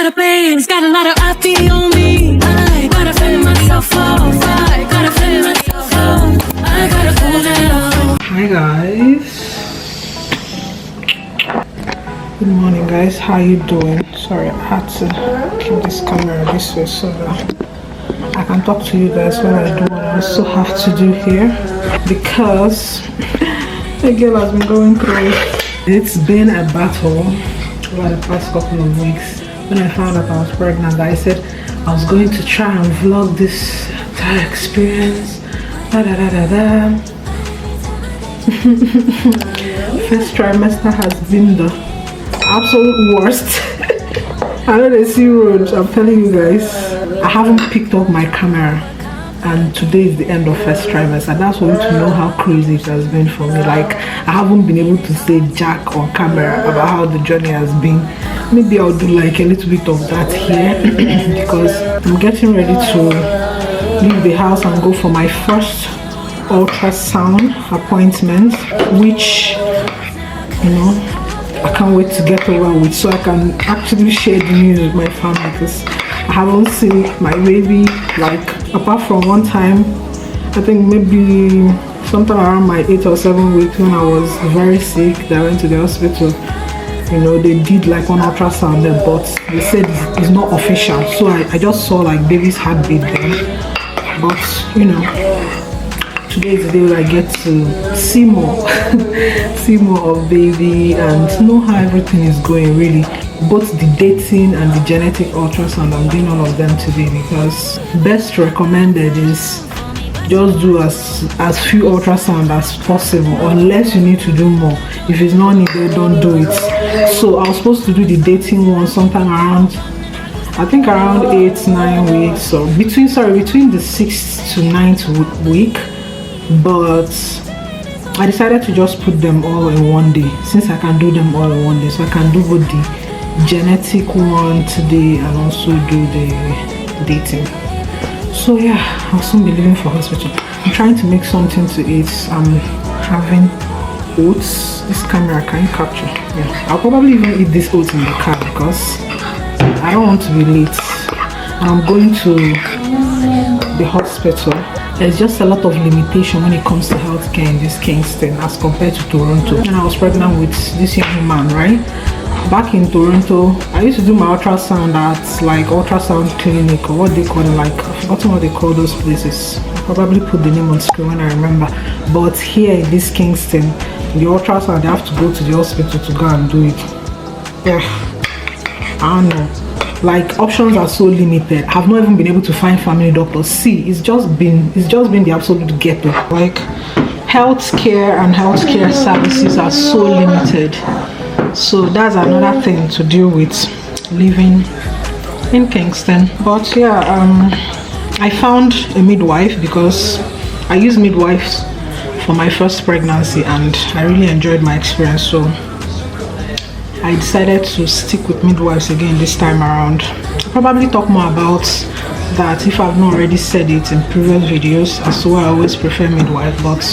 lot of plans, got a lot of IP on me. I gotta fend myself off. I gotta fend myself off. I gotta pull that off. Hi guys. Good morning guys, how you doing? Sorry, I had to keep this camera this way so that I can talk to you guys when I do what I also have to do here, because the girl has been going through it. It's been a battle over the past couple of weeks. When I found out I was pregnant, I said I was going to try and vlog this entire experience. First trimester has been the absolute worst. I know they see roads, I'm telling you guys. I haven't picked up my camera and today is the end of first trimester. That's for you to know how crazy it has been for me. Like, I haven't been able to say jack on camera about how the journey has been. Maybe I'll do like a little bit of that here because I'm getting ready to leave the house and go for my first ultrasound appointment, which, you know, I can't wait to get over with so I can actually share the news with my family, because I haven't seen my baby, like, apart from one time, I think maybe sometime around my 8 or 7 weeks when I was very sick, that I went to the hospital. You know, they did like one ultrasound there, but they said it's not official, so I just saw like baby's heartbeat then. But you know, today is the day where I get to see more see more of baby and know how everything is going, really. Both the dating and the genetic ultrasound, I'm doing all of them today because best recommended is just do as few ultrasound as possible, unless you need to do more. If it's not needed, don't do it. So I was supposed to do the dating one sometime around, I think around 8-9 weeks, so between the 6th to 9th week, but I decided to just put them all in one day, since I can do them all in one day. So I can do both the genetic one today and also do the dating. So yeah, I'll soon be leaving for hospital. I'm trying to make something to eat. I'm having oats. This camera can capture. Yeah, I'll probably even eat this oats in the car because I don't want to be late. I'm going to the hospital. There's just a lot of limitation when it comes to healthcare in this Kingston as compared to Toronto. When I was pregnant with this young man, right? Back in Toronto, I used to do my ultrasound at like ultrasound clinic, or what they call it, like I've forgotten what they call those places. I'll probably put the name on screen when I remember. But here in this Kingston, the ultrasound, they have to go to the hospital to go and do it. Yeah, I don't know. Like, options are so limited. I've not even been able to find family doctors. See, it's just been the absolute ghetto. Like, healthcare and healthcare services are so limited. So that's another thing to deal with living in Kingston. But yeah, I found a midwife because I used midwives for my first pregnancy and I really enjoyed my experience. So I decided to stick with midwives again this time around. I'll probably talk more about that if I've not already said it in previous videos as to why I always prefer midwife. But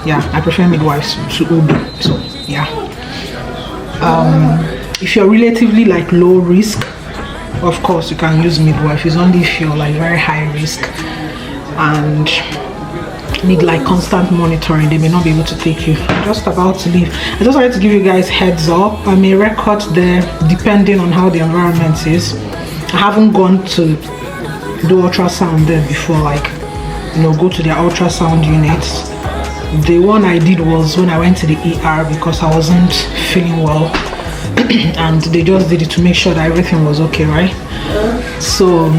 yeah, I prefer midwives to OB. So yeah. If you're relatively like low risk, of course you can use midwife. It's only if you're like very high risk and need like constant monitoring, they may not be able to take you. I'm just about to leave. I just wanted to give you guys heads up. I may record there depending on how the environment is. I haven't gone to do ultrasound there before, like, you know, go to their ultrasound units. The one I did was when I went to the ER because I wasn't feeling well and they just did it to make sure that everything was okay, right? So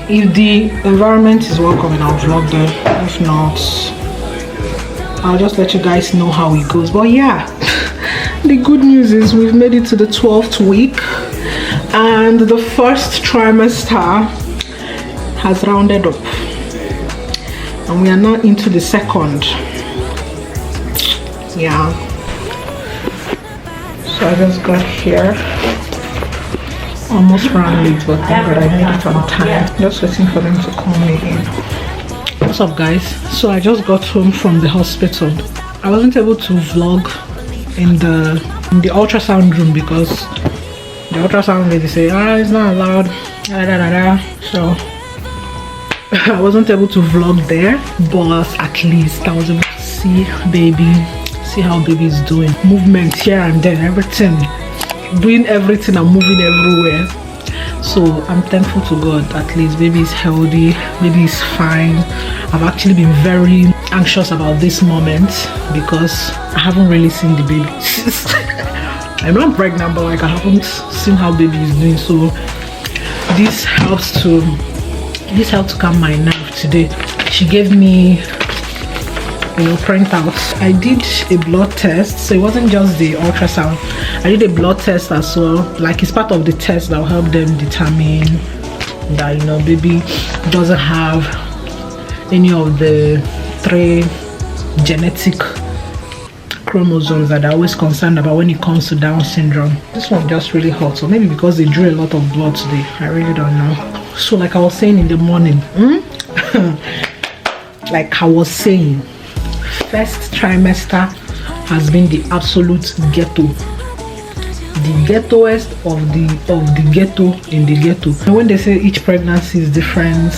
if the environment is welcoming, I'll vlog there. If not, I'll just let you guys know how it goes. But yeah, the good news is we've made it to the 12th week and the first trimester has rounded up and we are now into the second. Yeah, so I just got here almost ran late, but thank God I made it on time. Just waiting for them to call me in. What's up guys? So I just got home from the hospital. I wasn't able to vlog in the ultrasound room because the ultrasound lady say, it's not allowed, so I wasn't able to vlog there, but at least I was able to see baby, see how baby is doing, movement here and there, everything, doing everything and moving everywhere. So I'm thankful to God. At least baby is healthy, baby is fine. I've actually been very anxious about this moment because I haven't really seen the baby. I know I'm pregnant, but like I haven't seen how baby is doing. So this helps to calm my nerve today. She gave me, printouts. I did a blood test, so it wasn't just the ultrasound. I did a blood test as well. Like it's part of the test that will help them determine that baby doesn't have any of the 3 genetic chromosomes that are always concerned about when it comes to Down syndrome. This one just really hot, so maybe because they drew a lot of blood today, I really don't know. So like I was saying in the morning, like I was saying, first trimester has been the absolute ghetto, the ghettoest of the ghetto in the ghetto. And when they say each pregnancy is different,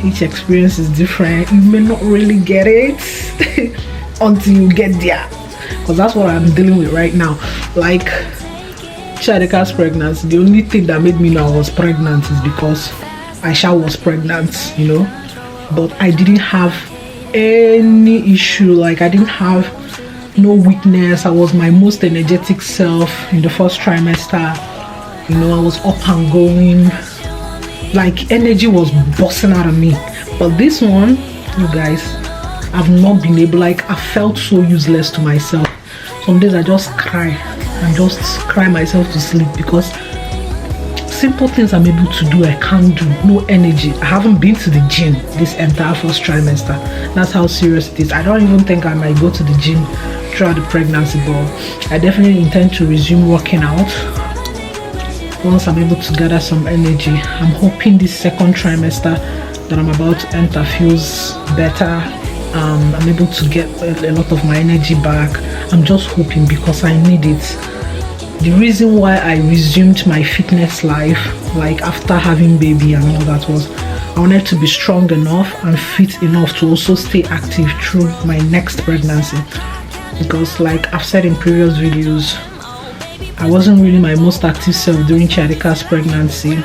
each experience is different, you may not really get it until you get there, because that's what I'm dealing with right now. Like Chadika's pregnancy, the only thing that made me know I was pregnant is because Aisha was pregnant, but I didn't have any issue. Like I didn't have no weakness. I was my most energetic self in the first trimester. I was up and going, like energy was busting out of me. But this one, you guys, I've not been able, like I felt so useless to myself. Some days I just cry and just cry myself to sleep because simple things I'm able to do I can't do. No energy. I haven't been to the gym this entire first trimester. That's how serious it is. I don't even think I might go to the gym throughout the pregnancy, but I definitely intend to resume working out once I'm able to gather some energy. I'm hoping this second trimester that I'm about to enter feels better. I'm able to get a lot of my energy back. I'm just hoping because I need it. The reason why I resumed my fitness life, like after having baby and all that, was I wanted to be strong enough and fit enough to also stay active through my next pregnancy. Because like I've said in previous videos, I wasn't really my most active self during Chadika's pregnancy.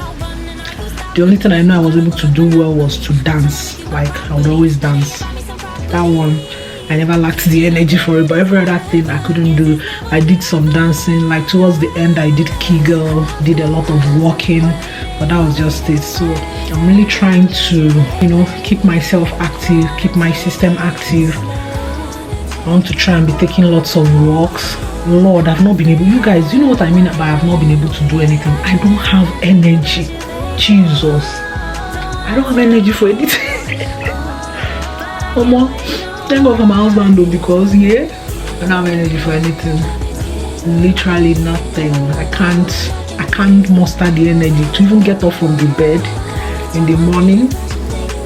The only thing I know I was able to do well was to dance. Like I would always dance. That one, I never lacked the energy for it, but every other thing I couldn't do. I did some dancing, like towards the end I did Kegel, did a lot of walking, but that was just it. So I'm really trying to, keep myself active, keep my system active. I want to try and be taking lots of walks. Lord, I've not been able, you guys, you know what I mean by I've not been able to do anything? I don't have energy. Jesus, I don't have energy for anything. Mama, thank God for my husband though, because I don't have energy for anything. Literally nothing. I can't muster the energy to even get up from the bed in the morning.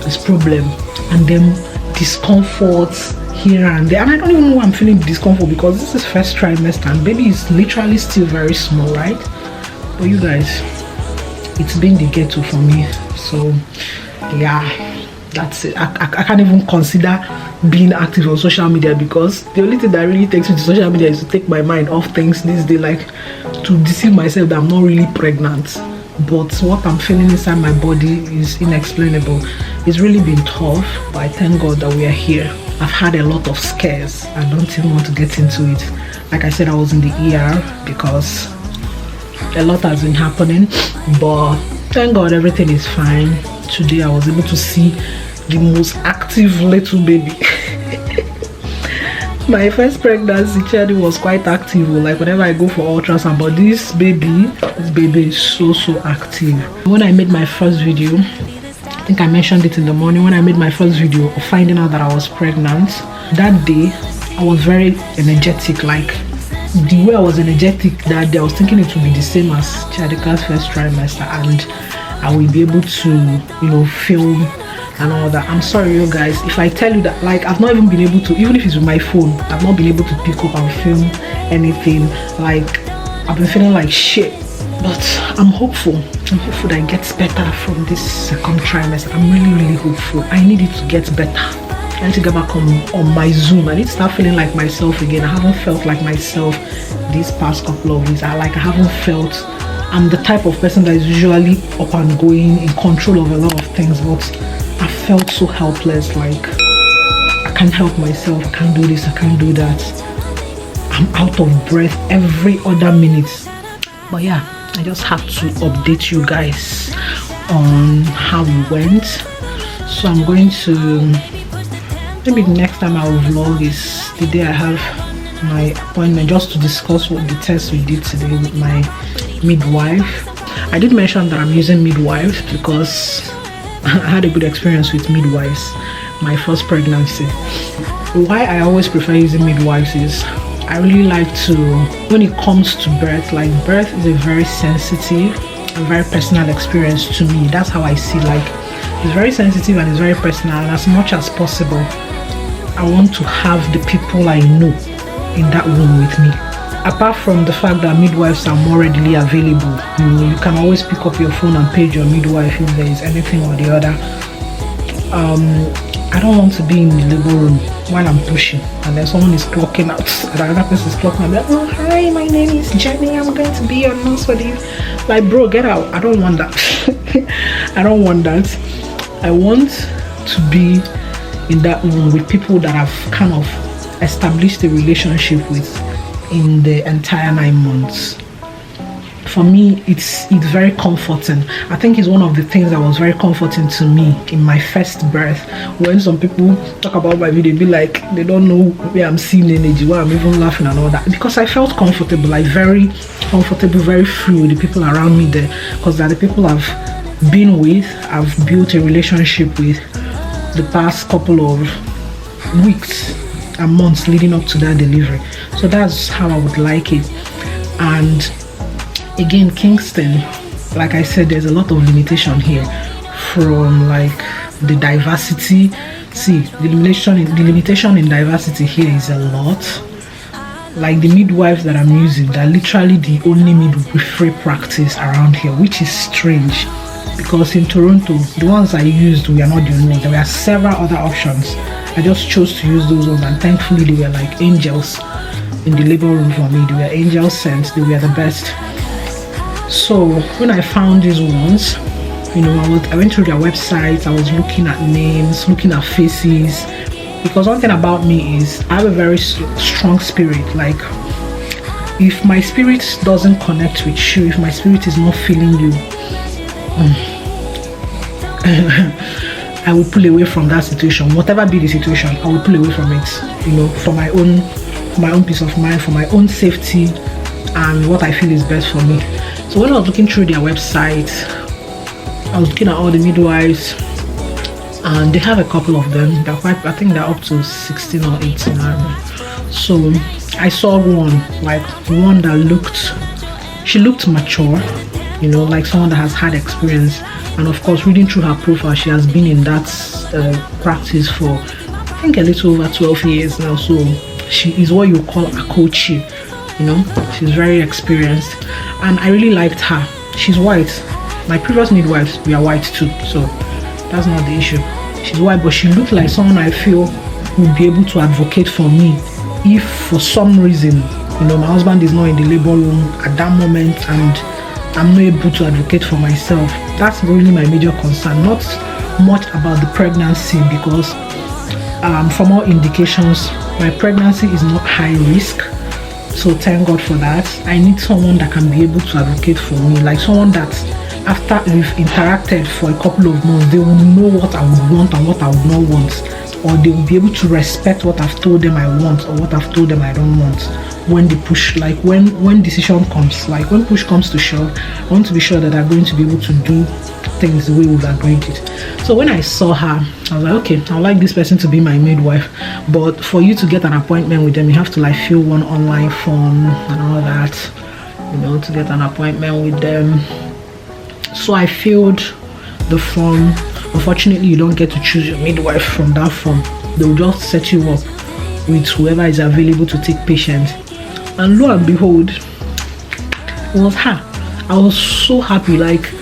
It's problem. And then discomfort here and there. And I don't even know why I'm feeling discomfort, because this is first trimester and baby is literally still very small, right? But you guys, it's been the ghetto for me. So yeah, that's it. I can't even consider being active on social media, because the only thing that really takes me to social media is to take my mind off things this day, like to deceive myself that I'm not really pregnant. But what I'm feeling inside my body is inexplainable. It's really been tough, but I thank God that we are here. I've had a lot of scares. I don't even want to get into it. Like I said, I was in the ER because a lot has been happening, but thank God everything is fine. Today I was able to see the most active little baby. My first pregnancy, Charlie was quite active, like whenever I go for ultrasound, but this baby is so active. When I made my first video, I think I mentioned it in the morning, when I made my first video of finding out that I was pregnant, that day I was very energetic. Like the way I was energetic that day, I was thinking it would be the same as Chadika's first trimester, and I will be able to, film and all that. I'm sorry you guys if I tell you that, like, I've not even been able to, even if it's with my phone, I've not been able to pick up and film anything. Like, I've been feeling like shit. But I'm hopeful. I'm hopeful that it gets better from this second trimester. I'm really hopeful. I need it to get better. I need to get back on my Zoom. I need to start feeling like myself again. I haven't felt like myself these past couple of weeks. I haven't felt. I'm the type of person that is usually up and going, in control of a lot of things, but I felt so helpless. Like, I can't help myself. I can't do this. I can't do that. I'm out of breath every other minute. But yeah, I just have to update you guys on how it went. So I'm going to, maybe the next time I will vlog is the day I have my appointment, just to discuss what the test we did today with my midwife. I did mention that I'm using Midwife because I had a good experience with midwives my first pregnancy. Why I always prefer using midwives is I really like to, when it comes to birth, like birth is a very sensitive and very personal experience to me. That's how I see, like, it's very sensitive and it's very personal, and as much as possible I want to have the people I know in that room with me. Apart from the fact that midwives are more readily available, you can always pick up your phone and page your midwife if there is anything or the other. I don't want to be in the labor room while I'm pushing and then someone is clocking out and another person is clocking out, like, oh hi, my name is Jenny, I'm going to be your nurse for you. Like, bro, get out. I don't want that. I don't want that. I want to be in that room with people that I've kind of established a relationship with in the entire 9 months. For me, it's very comforting. I think it's one of the things that was very comforting to me in my first birth. When some people talk about my video, they be like, they don't know where I'm seeing energy, why I'm even laughing and all that, because I felt comfortable, like very comfortable, very free with the people around me there, because they're the people I've been with, I've built a relationship with the past couple of weeks and months leading up to that delivery. So that's how I would like it. And again, Kingston, like I said, there's a lot of limitation here from like the diversity. See, the limitation in diversity here is a lot. Like the midwives that I'm using, they're literally the only midwifery practice around here, which is strange because in Toronto, the ones I used, we are not the only ones. There were several other options. I just chose to use those ones, and thankfully they were like angels in the labor room for me. They were angels sent. They were the best. So when I found these ones, you know, I went through their websites. I was looking at names, looking at faces, because one thing about me is I have a very strong spirit. Like, if my spirit doesn't connect with you, if my spirit is not feeling you, I will pull away from that situation. Whatever be the situation, I will pull away from it, you know, for my own peace of mind, for my own safety, and what I feel is best for me. So when I was looking through their website, I was looking at all the midwives, and they have a couple of them. They're quite, I think they're up to 16 or 18. So I saw one that she looked mature, you know, like someone that has had experience. And of course, reading through her profile, she has been in that practice for, I think, a little over 12 years now. So she is what you call a coach, you know. She's very experienced, and I really liked her. She's white. My previous midwives, we are white too, so that's not the issue. She's white, but she looked like someone I feel would be able to advocate for me if for some reason, you know, my husband is not in the labor room at that moment and I'm not able to advocate for myself. That's really my major concern. Not much about the pregnancy, because from all indications, my pregnancy is not high risk. So thank God for that. I need someone that can be able to advocate for me, like someone that after we've interacted for a couple of months, they will know what I would want and what I would not want, or they will be able to respect what I've told them I want or what I've told them I don't want. When they push, like when decision comes, like when push comes to shove, I want to be sure that they're going to be able to do things the way we've agreed it. So when I saw her, I was like, okay, I'd like this person to be my midwife, but for you to get an appointment with them, you have to like fill one online form and all that, you know, to get an appointment with them. So I filled the form. Unfortunately, you don't get to choose your midwife from that form. They'll just set you up with whoever is available to take patients. And lo and behold, it was her. I was so happy. Like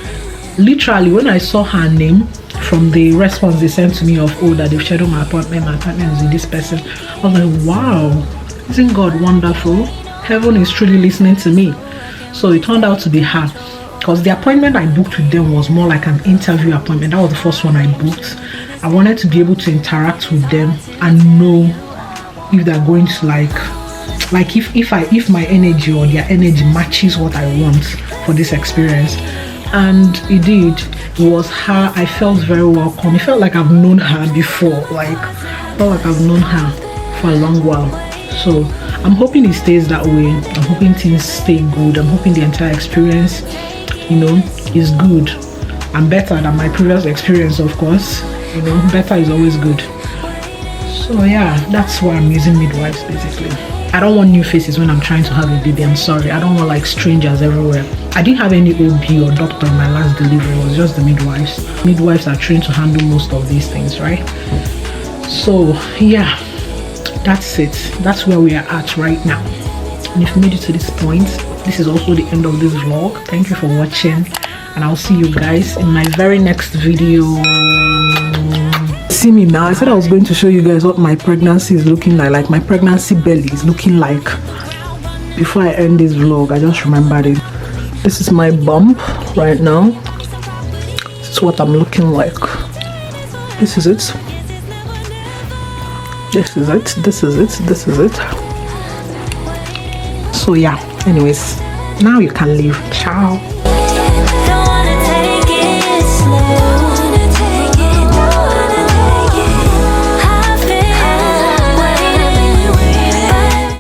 literally when I saw her name from the response they sent to me of, oh, that they've scheduled my appointment is with this person, I was like, wow, isn't God wonderful? Heaven is truly listening to me. So it turned out to be her, because the appointment I booked with them was more like an interview appointment. That was the first one I booked. I wanted to be able to interact with them and know if they're going to like if my energy or their energy matches what I want for this experience. And it did. It was her. I felt very welcome. It felt like I've known her before. I've known her for a long while. So I'm hoping it stays that way. I'm hoping things stay good. I'm hoping the entire experience, is good and better than my previous experience, of course. Better is always good. So yeah, that's why I'm using midwives basically. I don't want new faces when I'm trying to have a baby. I'm sorry. I don't want like strangers everywhere. I didn't have any OB or doctor in my last delivery. It was just the midwives. Midwives are trained to handle most of these things, right? So yeah, that's it. That's where we are at right now. And if you made it to this point, this is also the end of this vlog. Thank you for watching, and I'll see you guys in my very next video. See me now. I said I was going to show you guys what my pregnancy is looking like my pregnancy belly is looking like. Before I end this vlog, I just remembered it. This is my bump right now. This is what I'm looking like. This is it. This is it. This is it. This is it. So yeah, anyways, now you can leave. Ciao.